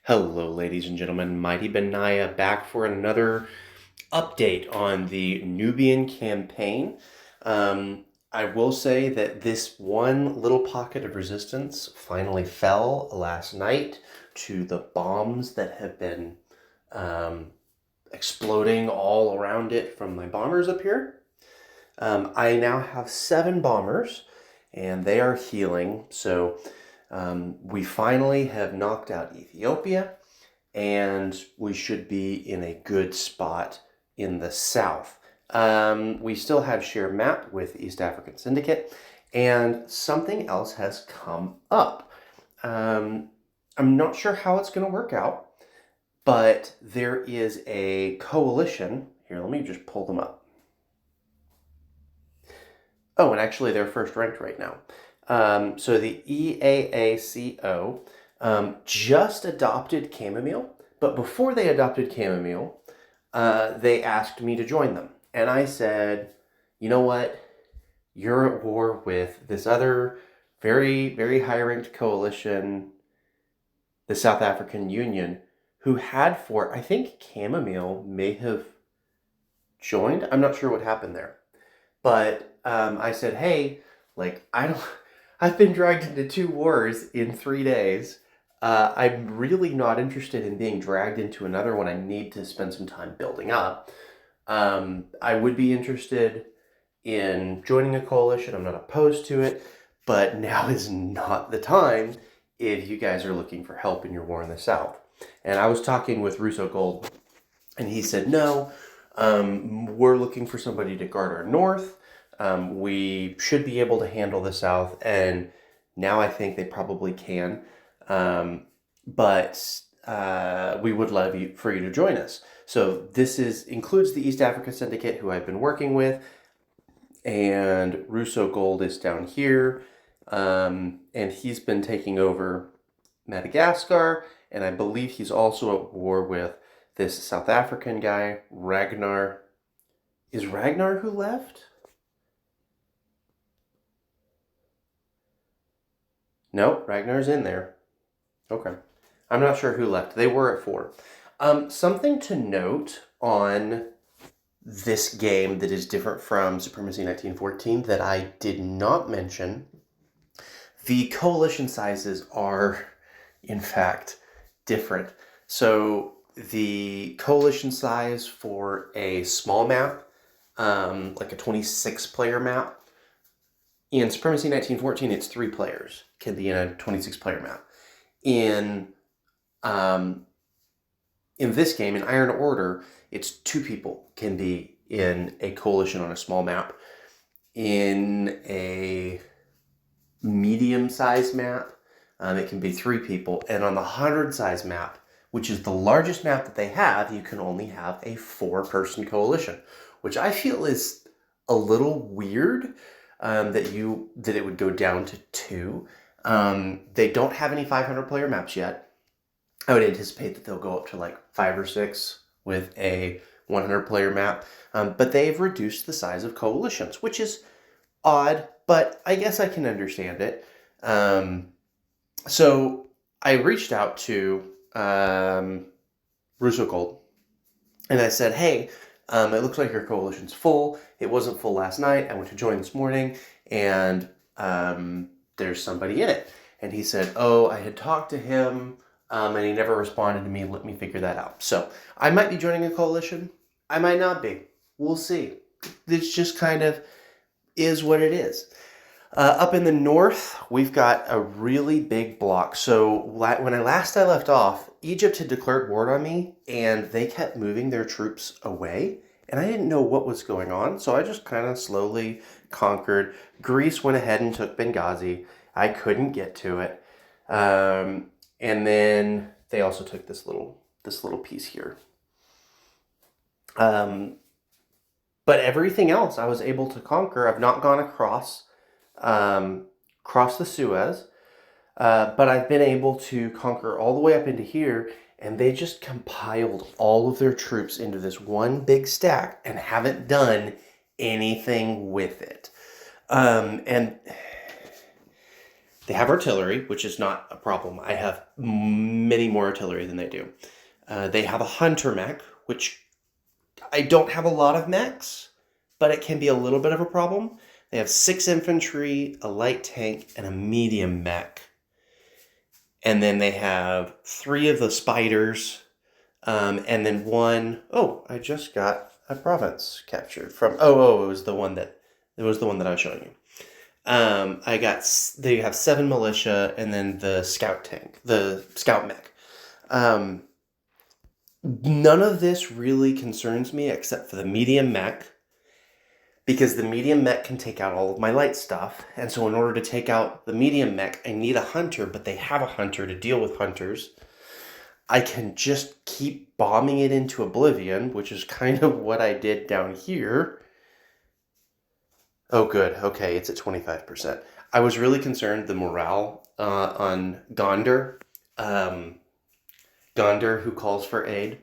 Hello, ladies and gentlemen. Mighty Benaya back for another update on the Nubian campaign. I will say that this one little pocket of resistance finally fell last night to the bombs that have been um, exploding all around it from my bombers up here. I now have 7 bombers, and they are healing. So we finally have knocked out Ethiopia, and we should be in a good spot in the south. We still have shared map with East African Syndicate, and something else has come up. I'm not sure how it's going to work out, but there is a coalition. Here, let me just pull them up. Oh, and actually, they're first ranked right now. So the EAACO just adopted chamomile, but before they adopted chamomile, they asked me to join them. And I said, you know what? You're at war with this other very, very high ranked coalition, the South African Union, who had I think chamomile may have joined. I'm not sure what happened there. But I said, hey, I've been dragged into 2 wars in 3 days. I'm really not interested in being dragged into another one. I need to spend some time building up. I would be interested in joining a coalition. I'm not opposed to it, but now is not the time if you guys are looking for help in your war in the South. And I was talking with Russo Gold, and he said, no, we're looking for somebody to guard our north. We should be able to handle the south, and now I think they probably can. But we would love for you to join us. So this includes the East Africa Syndicate, who I've been working with, and Russo Gold is down here, and he's been taking over Madagascar, and I believe he's also at war with this South African guy, Ragnar. Is Ragnar who left? No, Ragnar's in there. Okay. I'm not sure who left. They were at 4. Something to note on this game that is different from Supremacy 1914 that I did not mention. The coalition sizes are, in fact, different. So the coalition size for a small map, like a 26-player map, in Supremacy 1914, it's 3 players can be in a 26-player map. In this game, in Iron Order, it's 2 people can be in a coalition on a small map. In a medium-sized map, it can be 3 people. And on the 100-size map, which is the largest map that they have, you can only have a 4-person coalition, which I feel is a little weird. That it would go down to 2. They don't have any 500-player maps yet. I would anticipate that they'll go up to like 5 or 6 with a 100-player map. But they've reduced the size of coalitions, which is odd, but I guess I can understand it. So I reached out to Russo Gold, and I said, hey, it looks like your coalition's full. It wasn't full last night. I went to join this morning, and there's somebody in it. And he said, oh, I had talked to him, and he never responded to me. Let me figure that out. So I might be joining a coalition. I might not be. We'll see. This just kind of is what it is. Up in the north, we've got a really big block. So when I left off, Egypt had declared war on me, and they kept moving their troops away, and I didn't know what was going on, so I just kind of slowly conquered. Greece went ahead and took Benghazi. I couldn't get to it. And then they also took this little piece here. But everything else I was able to conquer. I've not gone across the Suez, but I've been able to conquer all the way up into here, and they just compiled all of their troops into this one big stack and haven't done anything with it. And They have artillery, which is not a problem. I have many more artillery than they do. They have a hunter mech, which I don't have a lot of mechs, but it can be a little bit of a problem. They have 6 infantry, a light tank, and a medium mech. And then they have 3 of the spiders, and then 1. Oh, I just got a province captured from. It was the one that I was showing you. They have 7 militia, and then the scout tank, the scout mech. None of this really concerns me except for the medium mech, because the medium mech can take out all of my light stuff. And so in order to take out the medium mech, I need a hunter, but they have a hunter to deal with hunters. I can just keep bombing it into oblivion, which is kind of what I did down here. Oh, good. Okay, it's at 25%. I was really concerned the morale on Gondar. Gondar, who calls for aid.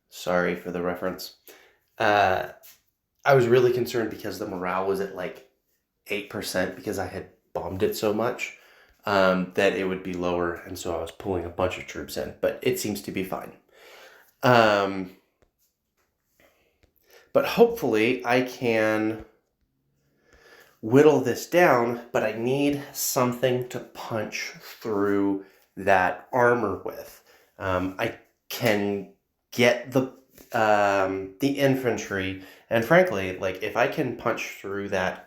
Sorry for the reference. I was really concerned because the morale was at like 8% because I had bombed it so much that it would be lower. And so I was pulling a bunch of troops in, but it seems to be fine. But hopefully I can whittle this down, but I need something to punch through that armor with. I can get the infantry, and frankly, like if I can punch through that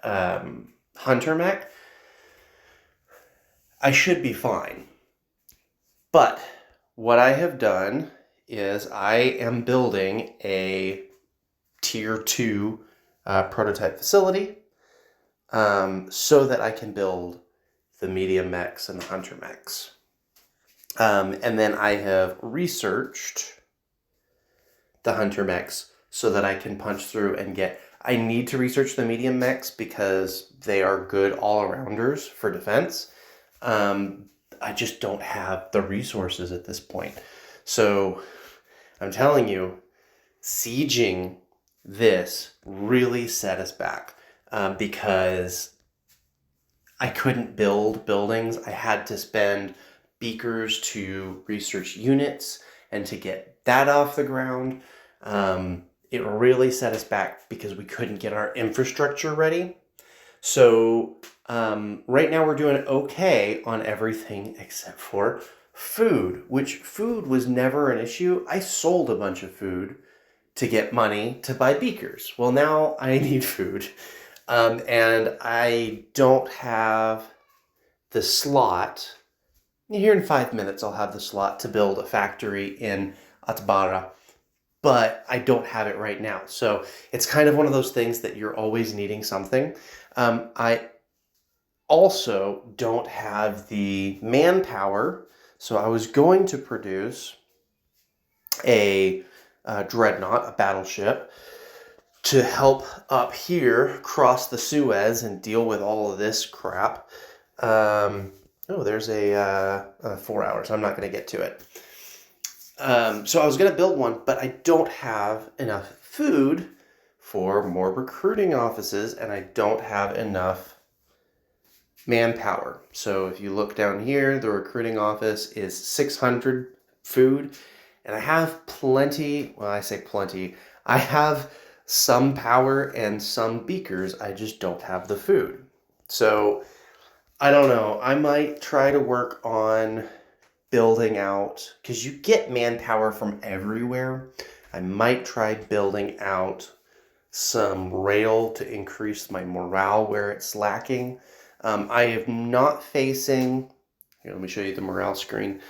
hunter mech, I should be fine. But what I have done is I am building a tier 2 prototype facility so that I can build the medium mechs and the hunter mechs. And then I have researched the hunter mechs so that I can punch through and get... I need to research the medium mechs because they are good all-arounders for defense. I just don't have the resources at this point. So I'm telling you, sieging this really set us back because I couldn't build buildings. I had to spend beakers to research units and to get that off the ground. It really set us back because we couldn't get our infrastructure ready. So right now we're doing okay on everything except for food, which food was never an issue. I sold a bunch of food to get money to buy beakers. Well, now I need food. And I don't have the slot. Here in 5 minutes, I'll have the slot to build a factory in Atbara, but I don't have it right now. So it's kind of one of those things that you're always needing something. I also don't have the manpower, so I was going to produce a dreadnought, a battleship, to help up here cross the Suez and deal with all of this crap. There's a 4 hours. I'm not going to get to it. So I was going to build one, but I don't have enough food for more recruiting offices, and I don't have enough manpower. So if you look down here, the recruiting office is 600 food, and I have plenty. Well, I say plenty. I have some power and some beakers. I just don't have the food. So I don't know. I might try to work on building out, because you get manpower from everywhere. I might try building out some rail to increase my morale where it's lacking. I am not facing, here, let me show you the morale screen.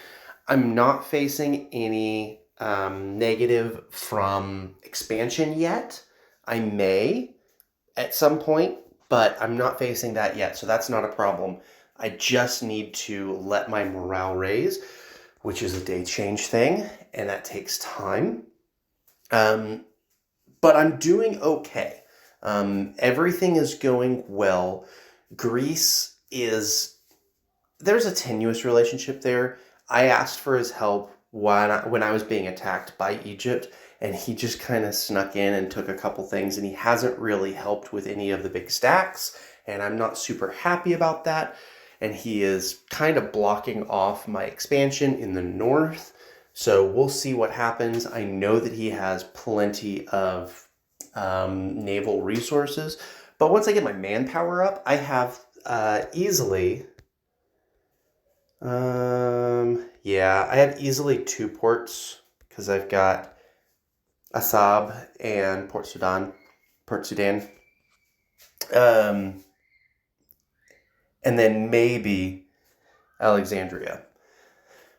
I'm not facing any negative from expansion yet. I may at some point, but I'm not facing that yet, so that's not a problem. I just need to let my morale raise, which is a day change thing, and that takes time. But I'm doing okay. Everything is going well. Greece there's a tenuous relationship there. I asked for his help when I was being attacked by Egypt, and he just kind of snuck in and took a couple things, and he hasn't really helped with any of the big stacks, and I'm not super happy about that. and he is kind of blocking off my expansion in the north. So we'll see what happens. I know that he has plenty of naval resources, but once I get my manpower up, I have easily... yeah, I have easily 2 ports, because I've got Assab and Port Sudan. And then maybe Alexandria.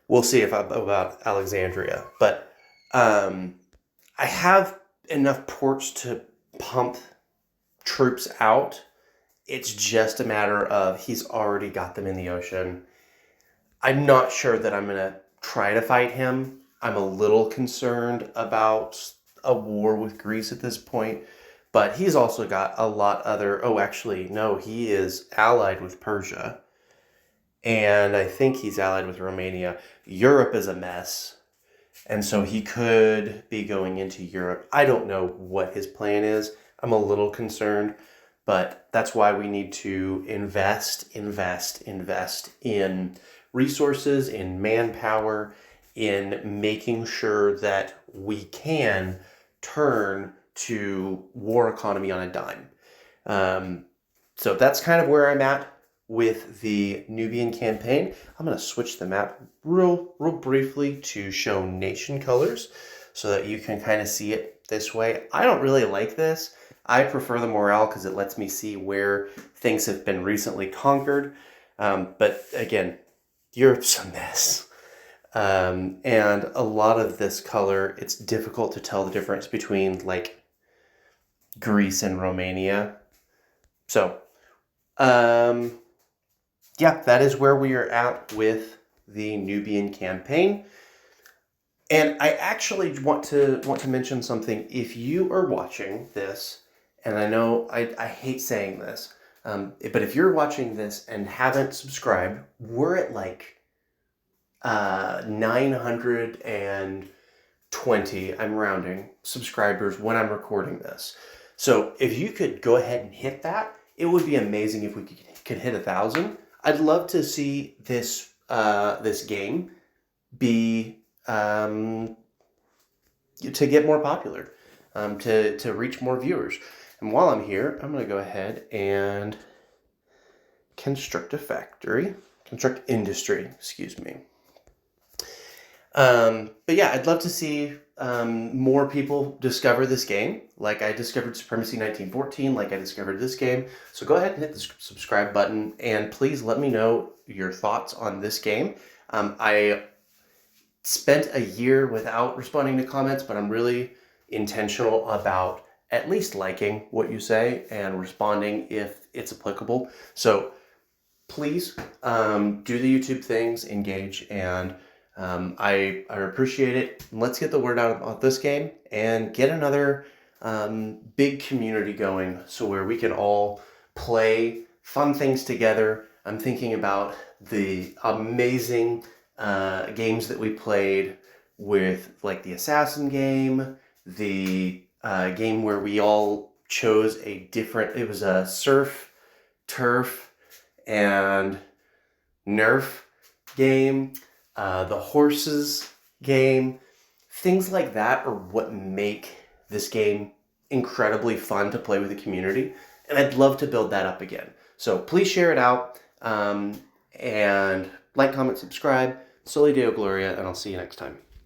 We'll see about Alexandria. But I have enough ports to pump troops out. It's just a matter of he's already got them in the ocean. I'm not sure that I'm going to try to fight him. I'm a little concerned about a war with Greece at this point. But he's also got a lot other... Oh, actually, no, he is allied with Persia. And I think he's allied with Romania. Europe is a mess. And so he could be going into Europe. I don't know what his plan is. I'm a little concerned. But that's why we need to invest in resources, in manpower, in making sure that we can turn to war economy on a dime. So that's kind of where I'm at with the Nubian campaign. I'm going to switch the map real briefly to show nation colors so that you can kind of see it this way. I don't really like this. I prefer the morale because it lets me see where things have been recently conquered. But again, Europe's a mess. And a lot of this color, it's difficult to tell the difference between like Greece and Romania. So, yeah, that is where we are at with the Nubian campaign. And I actually want to mention something. If you are watching this, and I know I hate saying this, but if you're watching this and haven't subscribed, we're at like 920, I'm rounding, subscribers when I'm recording this. So if you could go ahead and hit that, it would be amazing if we could hit 1,000. I'd love to see this this game be to get more popular, to reach more viewers. And while I'm here, I'm going to go ahead and construct industry, excuse me. But yeah, I'd love to see more people discover this game, like I discovered Supremacy 1914, like I discovered this game. So go ahead and hit the subscribe button, and please let me know your thoughts on this game. I spent a year without responding to comments, but I'm really intentional about at least liking what you say and responding if it's applicable. So please do the YouTube things, engage, and I appreciate it. Let's get the word out about this game and get another big community going, so where we can all play fun things together. I'm thinking about the amazing games that we played with, like the Assassin game, the game where we all chose a different... It was a surf, turf, and nerf game. The horses game. Things like that are what make this game incredibly fun to play with the community, and I'd love to build that up again. So please share it out, and like, comment, subscribe. Soli Deo Gloria, and I'll see you next time.